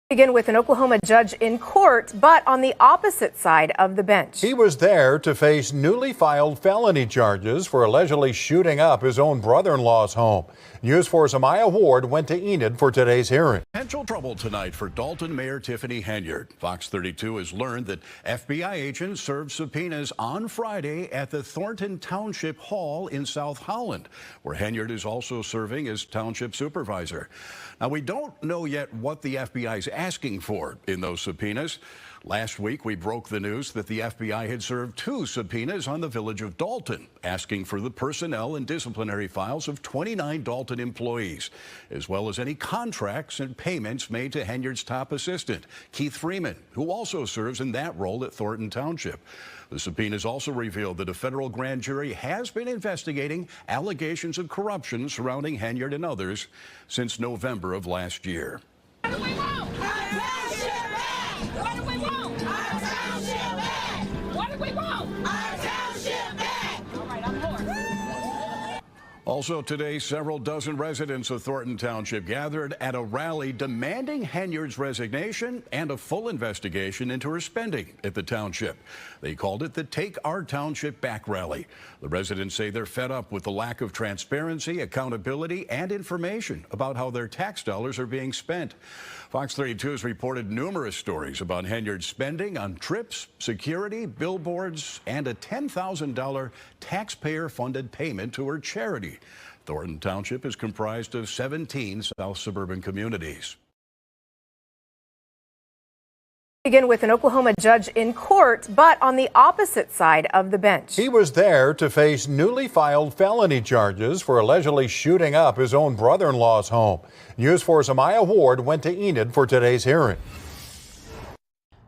Begin with an Oklahoma judge in court, but on the opposite side of the bench. He was there to face newly filed felony charges for allegedly shooting up his own brother-in-law's home. News 4's Amaya Ward went to Enid for today's hearing. Potential trouble tonight for Dalton Mayor Tiffany Menard. Fox 32 has learned that FBI agents served subpoenas on Friday at the Thornton Township Hall in South Holland, where Menard is also serving as township supervisor. Now, we don't know yet what the FBI is asking for in those subpoenas. Last week, we broke the news that the FBI had served 2 subpoenas on the village of Dalton, asking for the personnel and disciplinary files of 29 Dalton employees, as well as any contracts and payments made to Menard's top assistant, Keith Freeman, who also serves in that role at Thornton Township. The subpoenas also revealed that a federal grand jury has been investigating allegations of corruption surrounding Menard and others since November of last year. What do we want? Our township back! What do we want? Our township back! What do we want? Our township back! All right, I'm for it. Also today, several dozen residents of Thornton Township gathered at a rally demanding Menard's resignation and a full investigation into her spending at the township. They called it the Take Our Township Back rally. The residents say they're fed up with the lack of transparency, accountability, and information about how their tax dollars are being spent. Fox 32 has reported numerous stories about Menard's spending on trips, security, billboards, and a $10,000 taxpayer-funded payment to her charity. Thornton Township is comprised of 17 South suburban communities. Begin with an Oklahoma judge in court, but on the opposite side of the bench. He was there to face newly filed felony charges for allegedly shooting up his own brother-in-law's home. News 4's Amaya Ward went to Enid for today's hearing.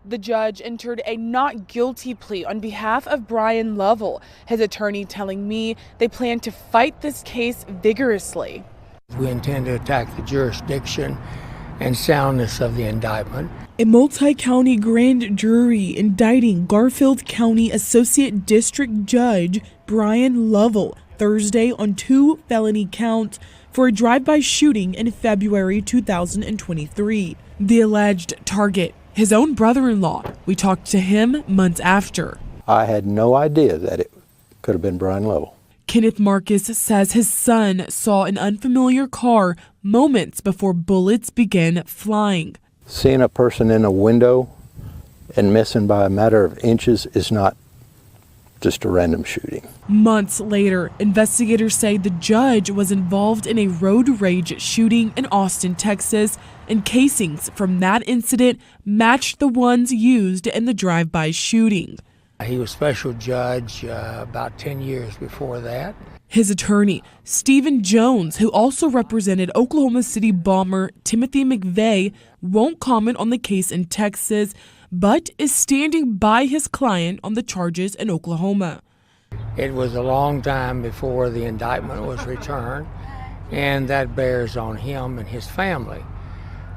The judge entered a not guilty plea on behalf of Brian Lovell, his attorney telling me they plan to fight this case vigorously. We intend to attack the jurisdiction and soundness of the indictment. A multi-county grand jury indicting Garfield County Associate District Judge Brian Lovell Thursday on 2 felony counts for a drive-by shooting in February 2023. The alleged target, his own brother-in-law. We talked to him months after. I had no idea that it could have been Brian Lovell. Kenneth Marcus says his son saw an unfamiliar car moments before bullets began flying. Seeing a person in a window and missing by a matter of inches is not just a random shooting. Months later, investigators say the judge was involved in a road rage shooting in Austin, Texas, and casings from that incident matched the ones used in the drive-by shooting. He was special judge about 10 years before that. His attorney, Stephen Jones, who also represented Oklahoma City bomber Timothy McVeigh, won't comment on the case in Texas, but is standing by his client on the charges in Oklahoma. It was a long time before the indictment was returned, and that bears on him and his family.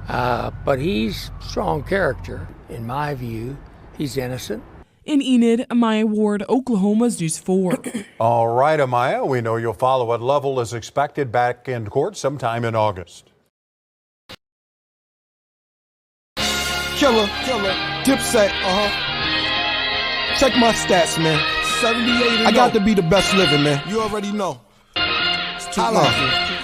But he's strong character. In my view, he's innocent. In Enid, Amaya Ward, Oklahoma's News 4. All right, Amaya, we know you'll follow what Lovell is expected back in court sometime in August. Killer, Dipset, Check my stats, man. 78. I got to be the best living, man. You already know.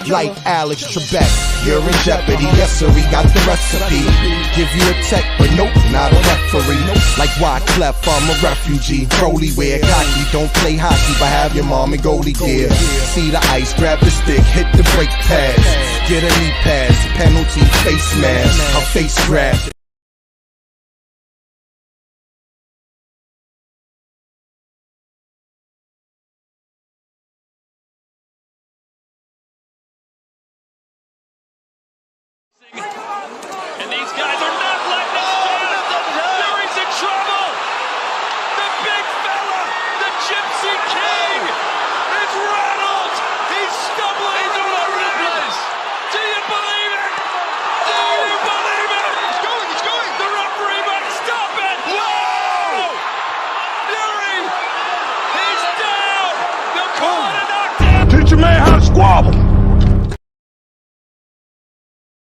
Like Alex Trebek, you're in jeopardy. Yes, sir, we got the recipe. Give you a tech, but nope, not a referee. Like Wyclef, I'm a refugee. Broly wear cocky, don't play hockey, but have your mom in goalie gear. See the ice, grab the stick, hit the brake pads. Get a knee pass, penalty, face mask. Her face grabbed. And these guys are not letting it stand. Fury's in trouble. The big fella, the Gypsy King, is rattled. He's stumbling all over the place. Do you believe it? Do you believe it? He's going. The referee might stop it. Whoa! Fury, he's down. They'll call it a knockdown. Teach a man how to squabble.